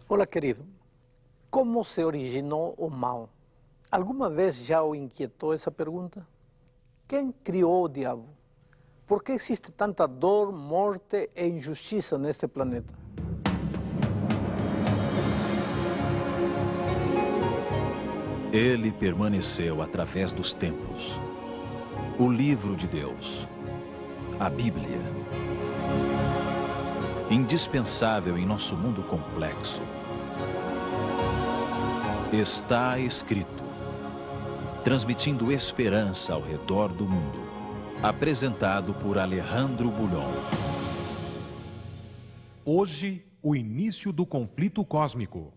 Olá, querido. Como se originou o mal? Alguma vez já o inquietou essa pergunta? Quem criou o diabo? Por que existe tanta dor, morte e injustiça neste planeta? Ele permaneceu através dos tempos. O livro de Deus, a Bíblia. Indispensável em nosso mundo complexo. Está escrito, transmitindo esperança ao redor do mundo. Apresentado por Alejandro Bulhon. Hoje, o início do conflito cósmico.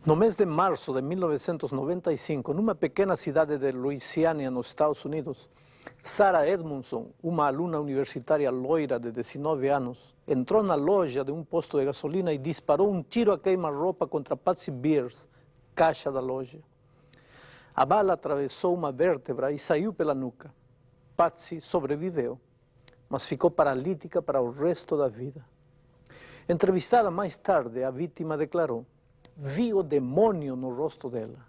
No mês de março de 1995, numa pequena cidade de Louisiana, nos Estados Unidos, Sarah Edmondson, uma aluna universitária loira de 19 anos, entrou na loja de um posto de gasolina e disparou um tiro a queima-roupa contra Patsy Beers, caixa da loja. A bala atravessou uma vértebra e saiu pela nuca. Patsy sobreviveu, mas ficou paralítica para o resto da vida. Entrevistada mais tarde, a vítima declarou: "Vi o demônio no rosto dela."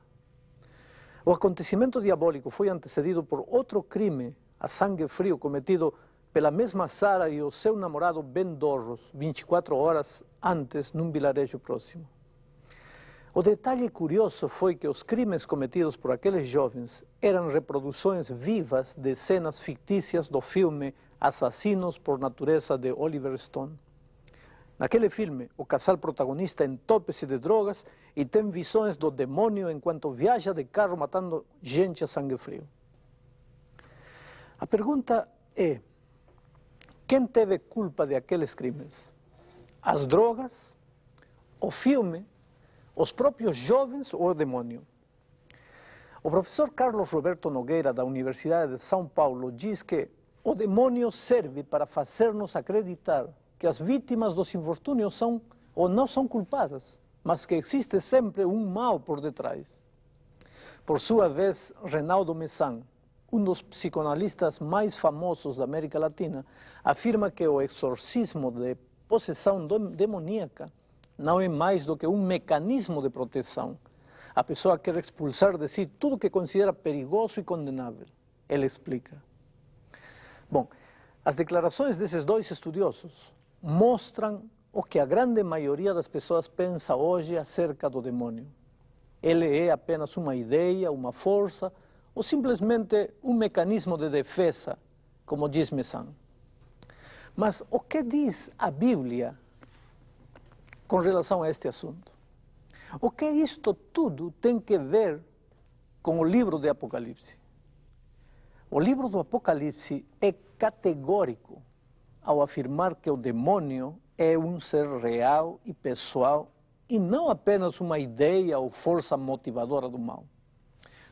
O acontecimento diabólico foi antecedido por outro crime a sangue frio cometido pela mesma Sarah e o seu namorado Ben Dorros, 24 horas antes, num vilarejo próximo. O detalhe curioso foi que os crimes cometidos por aqueles jovens eram reproduções vivas de cenas fictícias do filme Assassinos por Natureza, de Oliver Stone. Naquele filme, o casal protagonista entope-se de drogas e tem visões do demônio enquanto viaja de carro matando gente a sangue frio. A pergunta é: quem teve culpa de aqueles crimes? As drogas? O filme? Os próprios jovens ou o demônio? O professor Carlos Roberto Nogueira, da Universidade de São Paulo, diz que o demônio serve para fazer-nos acreditar que as vítimas dos infortúnios são ou não são culpadas, mas que existe sempre um mal por detrás. Por sua vez, Reinaldo Messan, um dos psicanalistas mais famosos da América Latina, afirma que o exorcismo de possessão demoníaca não é mais do que um mecanismo de proteção. A pessoa quer expulsar de si tudo que considera perigoso e condenável. Ele explica. Bom, as declarações desses dois estudiosos mostram o que a grande maioria das pessoas pensa hoje acerca do demônio. Ele é apenas uma ideia, uma força, ou simplesmente um mecanismo de defesa, como diz Messan. Mas o que diz a Bíblia com relação a este assunto? O que isto tudo tem que ver com o livro de Apocalipse? O livro do Apocalipse é categórico ao afirmar que o demônio é um ser real e pessoal e não apenas uma ideia ou força motivadora do mal.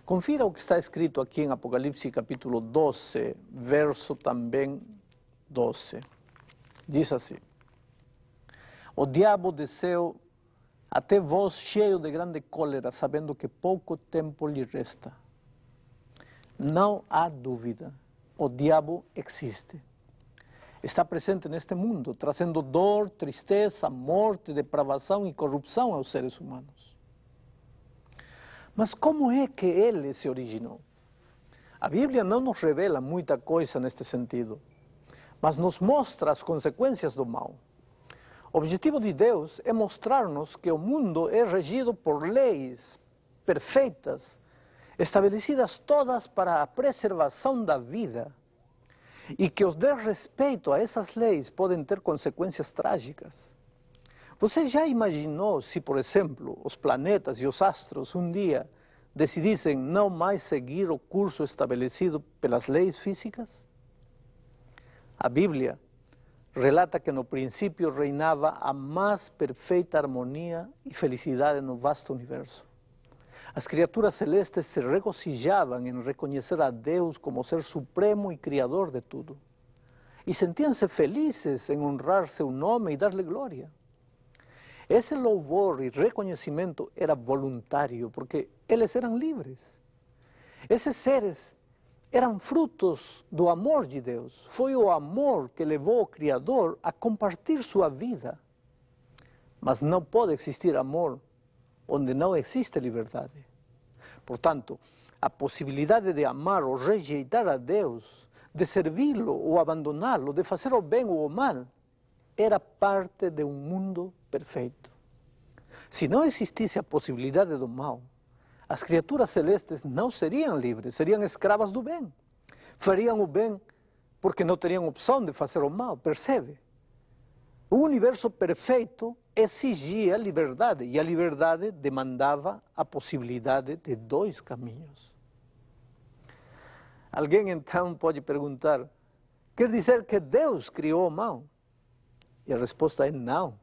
Confira o que está escrito aqui em Apocalipse capítulo 12, verso também 12. Diz assim: "O diabo desceu até vós cheio de grande cólera, sabendo que pouco tempo lhe resta." Não há dúvida, o diabo existe. Está presente neste mundo, trazendo dor, tristeza, morte, depravação e corrupção aos seres humanos. Mas como é que ele se originou? A Bíblia não nos revela muita coisa neste sentido, mas nos mostra as consequências do mal. O objetivo de Deus é mostrar-nos que o mundo é regido por leis perfeitas, estabelecidas todas para a preservação da vida, e que os desrespeito a essas leis podem ter consequências trágicas. Você já imaginou se, por exemplo, os planetas e os astros um dia decidissem não mais seguir o curso estabelecido pelas leis físicas? A Bíblia relata que no princípio reinava a mais perfeita harmonia e felicidade no vasto universo. As criaturas celestes se regozijavam em reconhecer a Deus como ser supremo e criador de tudo. E sentiam-se felizes em honrar seu nome e dar-lhe glória. Esse louvor e reconhecimento era voluntário, porque eles eram livres. Esses seres eram frutos do amor de Deus. Foi o amor que levou o Criador a compartilhar sua vida. mas não pode existir amor onde não existe liberdade. Portanto, a possibilidade de amar ou rejeitar a Deus, de servi-lo ou abandoná-lo, de fazer o bem ou o mal, era parte de um mundo perfeito. Se não existisse a possibilidade do mal, as criaturas celestes não seriam livres, seriam escravas do bem. Fariam o bem porque não teriam opção de fazer o mal, percebe? O universo perfeito exigia liberdade, e a liberdade demandava a possibilidade de dois caminhos. Alguém então pode perguntar, quer dizer que Deus criou o mal? E a resposta é não,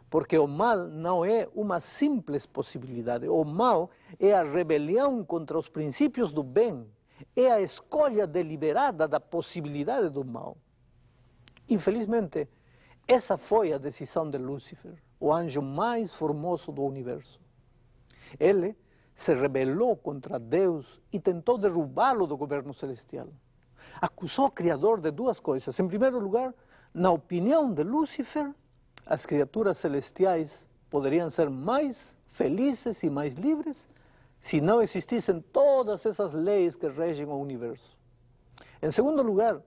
porque o mal não é uma simples possibilidade. O mal é a rebelião contra os princípios do bem, é a escolha deliberada da possibilidade do mal. Infelizmente, essa foi a decisão de Lúcifer, o anjo mais formoso do universo. Ele se rebelou contra Deus e tentou derrubá-lo do governo celestial. Acusou o Criador de duas coisas. Em primeiro lugar, na opinião de Lúcifer, as criaturas celestiais poderiam ser mais felizes e mais livres se não existissem todas essas leis que regem o universo. Em segundo lugar,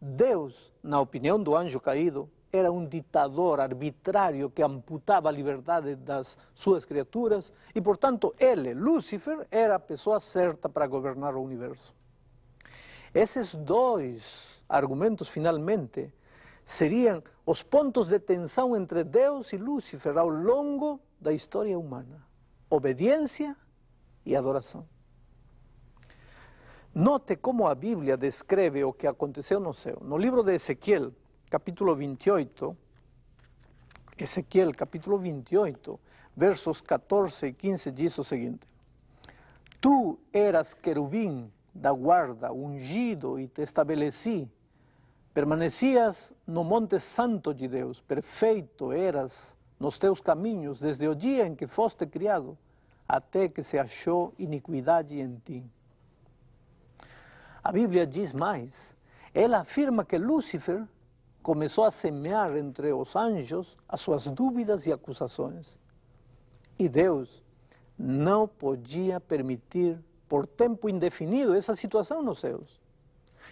Deus, na opinião do anjo caído, era um ditador arbitrário que amputava a liberdade das suas criaturas e, portanto, ele, Lúcifer, era a pessoa certa para governar o universo. Esses dois argumentos, finalmente, seriam os pontos de tensão entre Deus e Lúcifer ao longo da história humana. Obediência e adoração. Note como a Bíblia descreve o que aconteceu no céu. No livro de Ezequiel, capítulo 28, Ezequiel, capítulo 28, versos 14 e 15, diz o seguinte: Tu eras querubim da guarda, ungido, e te estabeleci. Permanecias no monte santo de Deus, perfeito eras nos teus caminhos, desde o dia em que foste criado, até que se achou iniquidade em ti. A Bíblia diz mais. Ela afirma que Lúcifer começou a semear entre os anjos as suas dúvidas e acusações. E Deus não podia permitir por tempo indefinido essa situação nos céus.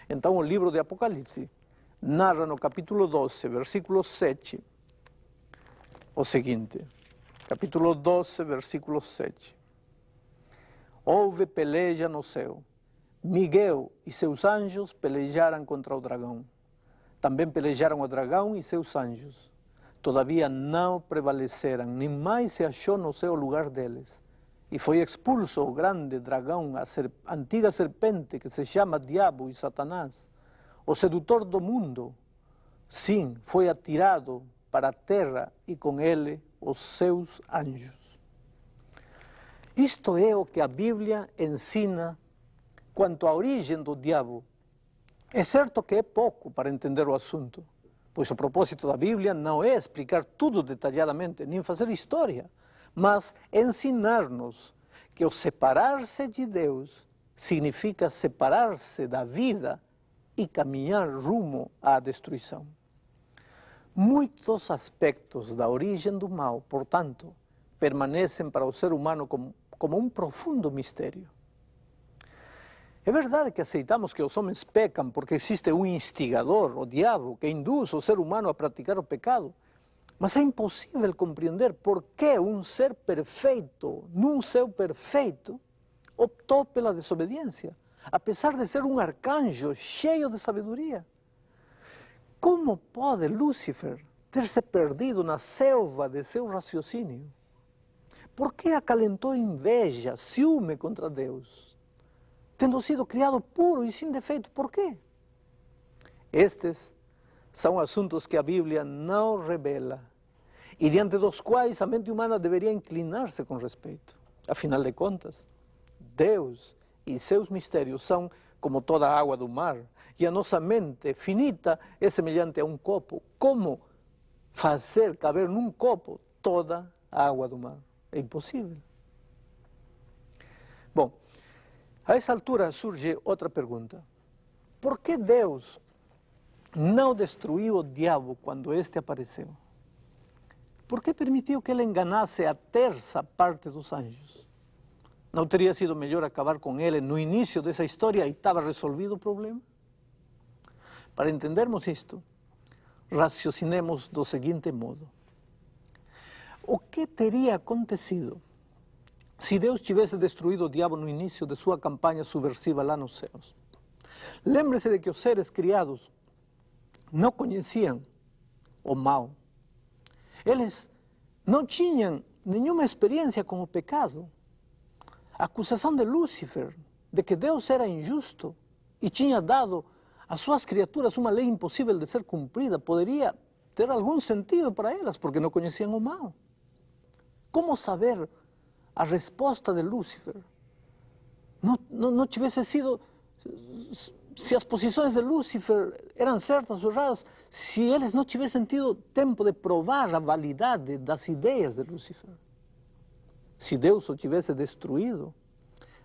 Então o livro de Apocalipse narra no capítulo 12, versículo 7, o seguinte, capítulo 12, versículo 7. Houve peleja no céu. Miguel e seus anjos pelejaram contra o dragão. Também pelejaram o dragão e seus anjos. Todavia não prevaleceram, nem mais se achou no céu o lugar deles. E foi expulso o grande dragão, a antiga serpente que se chama Diabo e Satanás, o sedutor do mundo. Sim, foi atirado para a terra e com ele os seus anjos. Isto é o que a Bíblia ensina quanto à origem do diabo. É certo que é pouco para entender o assunto, pois o propósito da Bíblia não é explicar tudo detalhadamente, nem fazer história, mas ensinar-nos que o separar-se de Deus significa separar-se da vida e caminhar rumo à destruição. Muitos aspectos da origem do mal, portanto, permanecem para o ser humano como um profundo mistério. É verdade que aceitamos que os homens pecam porque existe um instigador, o diabo, que induz o ser humano a praticar o pecado. Mas é impossível compreender por que um ser perfeito, num céu perfeito, optou pela desobediência, apesar de ser um arcanjo cheio de sabedoria. Como pode Lúcifer ter se perdido na selva de seu raciocínio? Por que acalentou inveja, ciúme contra Deus? Tendo sido criado puro e sem defeito, por quê? Estes são assuntos que a Bíblia não revela e diante dos quais a mente humana deveria inclinar-se com respeito. Afinal de contas, Deus e seus mistérios são como toda a água do mar e a nossa mente finita é semelhante a um copo. Como fazer caber num copo toda a água do mar? É impossível. Bom, a essa altura surge outra pergunta. Por que Deus não destruiu o diabo quando este apareceu? por que permitiu que ele enganasse a terça parte dos anjos? Não teria sido melhor acabar com ele no início dessa história e estava resolvido o problema? Para entendermos isto, raciocinemos do seguinte modo. O que teria acontecido se Deus tivesse destruído o diabo no início de sua campanha subversiva lá nos céus? Lembre-se de que os seres criados não conheciam o mal. Eles não tinham nenhuma experiência com o pecado. A acusação de Lúcifer, de que Deus era injusto e tinha dado às suas criaturas uma lei impossível de ser cumprida, poderia ter algum sentido para elas, porque não conheciam o mal. Como saber a resposta de Lúcifer não tivesse sido, se as posições de Lúcifer eram certas ou erradas, se eles não tivessem tido tempo de provar a validade das ideias de Lúcifer? Se Deus o tivesse destruído,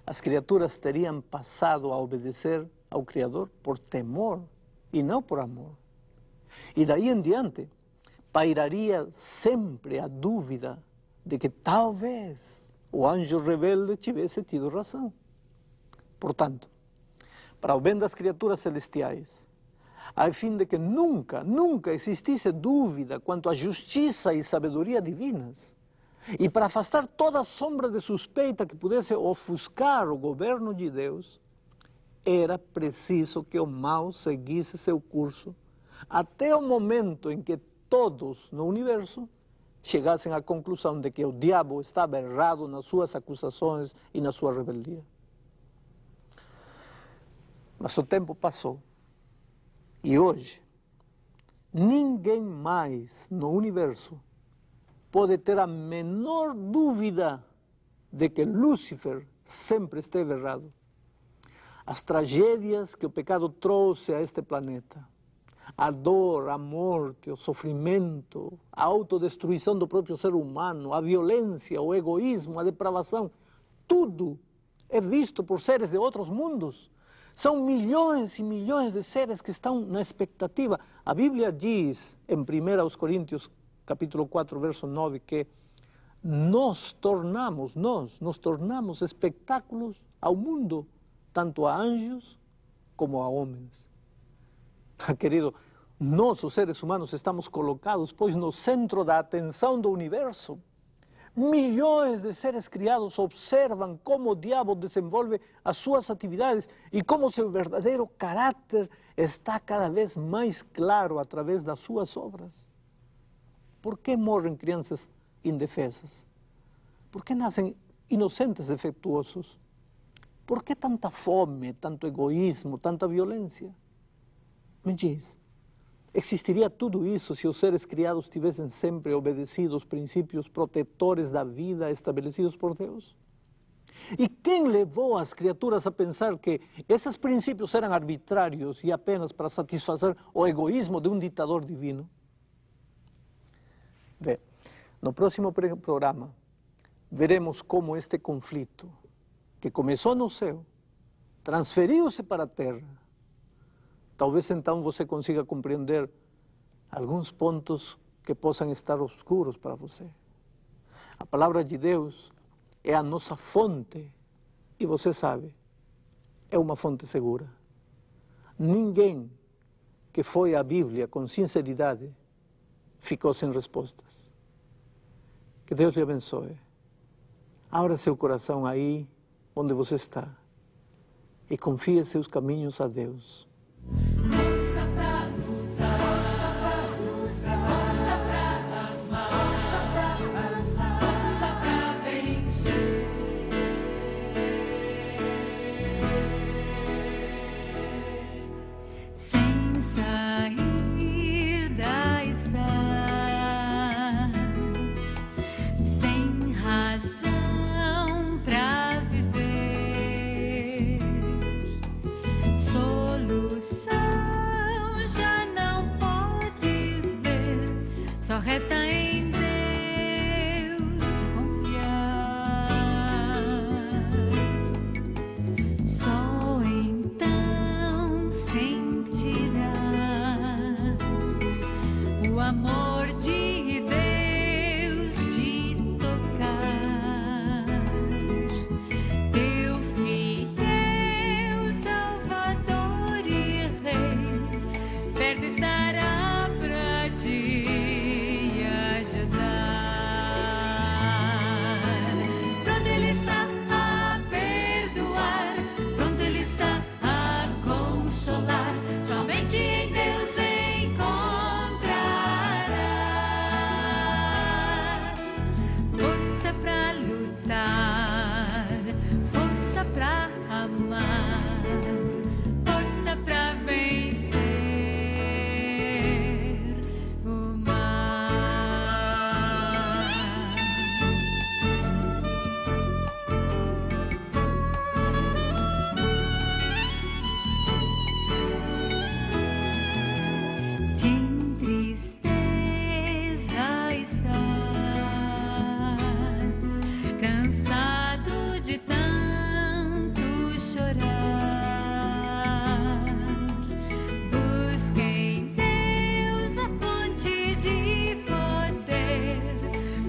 as criaturas teriam passado a obedecer ao Criador por temor e não por amor. E daí em diante, pairaria sempre a dúvida de que talvez o anjo rebelde tivesse tido razão. Portanto, para o bem das criaturas celestiais, a fim de que nunca existisse dúvida quanto à justiça e sabedoria divinas, e para afastar toda sombra de suspeita que pudesse ofuscar o governo de Deus, era preciso que o mal seguisse seu curso até o momento em que todos no universo chegassem à conclusão de que o diabo estava errado nas suas acusações e na sua rebeldia. Mas o tempo passou e hoje ninguém mais no universo pode ter a menor dúvida de que Lúcifer sempre esteve errado. As tragédias que o pecado trouxe a este planeta, a dor, a morte, o sofrimento, a autodestruição do próprio ser humano, a violência, o egoísmo, a depravação, tudo é visto por seres de outros mundos. São milhões e milhões de seres que estão na expectativa. A Bíblia diz, em 1 Coríntios, capítulo 4, verso 9, que nos tornamos espetáculos ao mundo, tanto a anjos como a homens. Querido, nós, os seres humanos, estamos colocados, pois, no centro da atenção do universo. Milhões de seres criados observam como o diabo desenvolve as suas atividades e como seu verdadeiro caráter está cada vez mais claro através das suas obras. Por que morrem crianças indefesas? Por que nascem inocentes defeituosos? Por que tanta fome, tanto egoísmo, tanta violência? Me diz, existiria tudo isso se os seres criados tivessem sempre obedecido os princípios protetores da vida estabelecidos por Deus? E quem levou as criaturas a pensar que esses princípios eram arbitrários e apenas para satisfazer o egoísmo de um ditador divino? Bem, no próximo programa, veremos como este conflito, que começou no céu, transferiu-se para a terra. Talvez então você consiga compreender alguns pontos que possam estar obscuros para você. A palavra de Deus é a nossa fonte e você sabe, é uma fonte segura. Ninguém que foi à Bíblia com sinceridade ficou sem respostas. Que Deus lhe abençoe. Abra seu coração aí onde você está e confie seus caminhos a Deus. Força pra lutar, força pra lutar, força pra amar, força pra vencer. Sem saída estás, sem razão pra viver, solução cansado de tanto chorar. Busque em Deus a fonte de poder,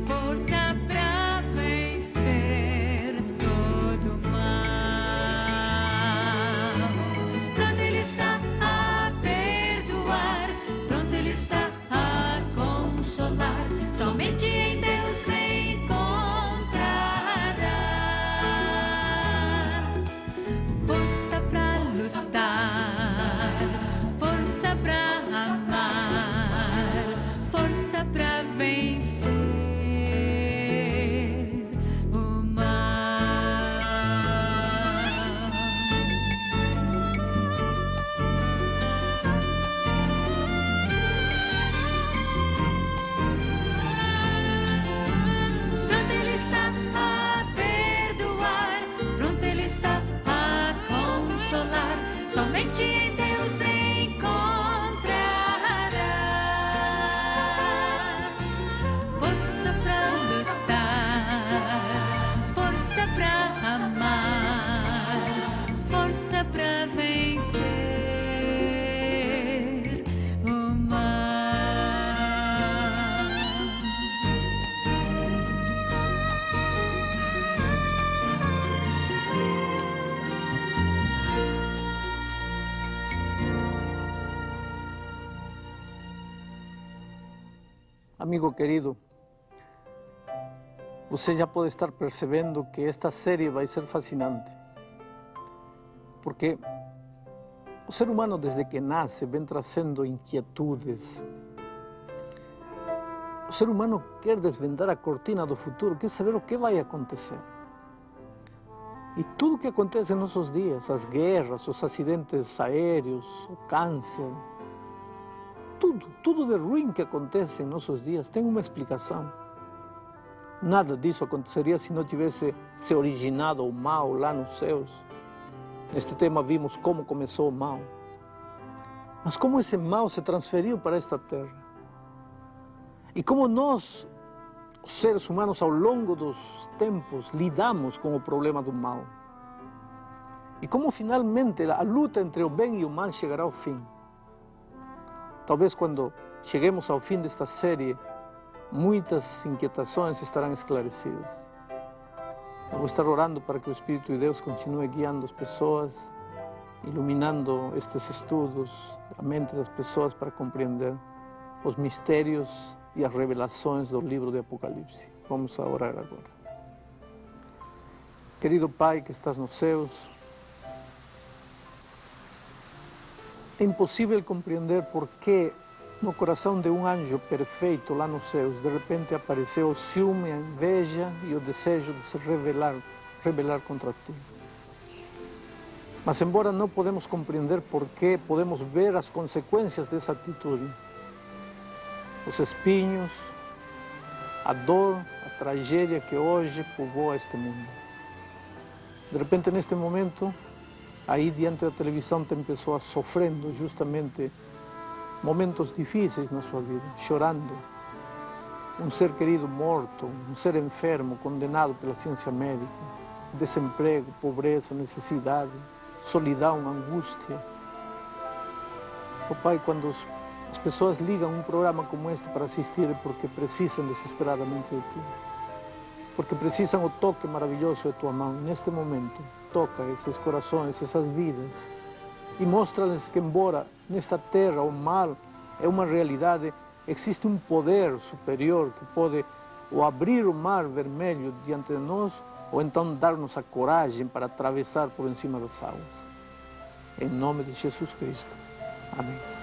força pra vencer todo mal. Pronto Ele está a perdoar, pronto Ele está a consolar. Somente em Deus encontrarás força pra lutar, força pra amar, força pra vencer o mal. Pronto Ele está a perdoar, pronto Ele está a consolar. Somente em Deus encontrarás força pra lutar, força pra amar, força pra vencer o mal. Amigo querido, você já pode estar percebendo que esta série vai ser fascinante. Porque o ser humano, desde que nasce, vem trazendo inquietudes. O ser humano quer desvendar a cortina do futuro, quer saber o que vai acontecer. E tudo que acontece em nossos dias, as guerras, os acidentes aéreos, o câncer, tudo de ruim que acontece em nossos dias tem uma explicação. Nada disso aconteceria se não tivesse se originado o mal lá nos céus. Neste tema vimos como começou o mal. Mas como esse mal se transferiu para esta terra. E como nós, os seres humanos, ao longo dos tempos, lidamos com o problema do mal. E como finalmente a luta entre o bem e o mal chegará ao fim. Talvez quando cheguemos ao fim desta série, muitas inquietações estarão esclarecidas. Eu vou estar orando para que o Espírito de Deus continue guiando as pessoas, iluminando estes estudos, a mente das pessoas para compreender os mistérios e as revelações do livro de Apocalipse. Vamos a orar agora. Querido Pai que estás nos céus, é impossível compreender por que no coração de um anjo perfeito lá nos céus, de repente apareceu o ciúme, a inveja e o desejo de se rebelar contra ti. Mas embora não podemos compreender por que, podemos ver as consequências dessa atitude. Os espinhos, a dor, a tragédia que hoje povoa este mundo. De repente, neste momento, aí diante da televisão tem pessoas sofrendo justamente momentos difíceis na sua vida, chorando. Um ser querido morto, um ser enfermo, condenado pela ciência médica, desemprego, pobreza, necessidade, solidão, angústia. Oh Pai, quando as pessoas ligam um programa como este para assistir é porque precisam desesperadamente de Ti. Porque precisam o toque maravilhoso de Tua mão. E neste momento, toca esses corações, essas vidas. E mostra-lhes que, embora nesta terra o mal é uma realidade, existe um poder superior que pode ou abrir o mar vermelho diante de nós, ou então dar-nos a coragem para atravessar por cima das águas. Em nome de Jesus Cristo. Amém.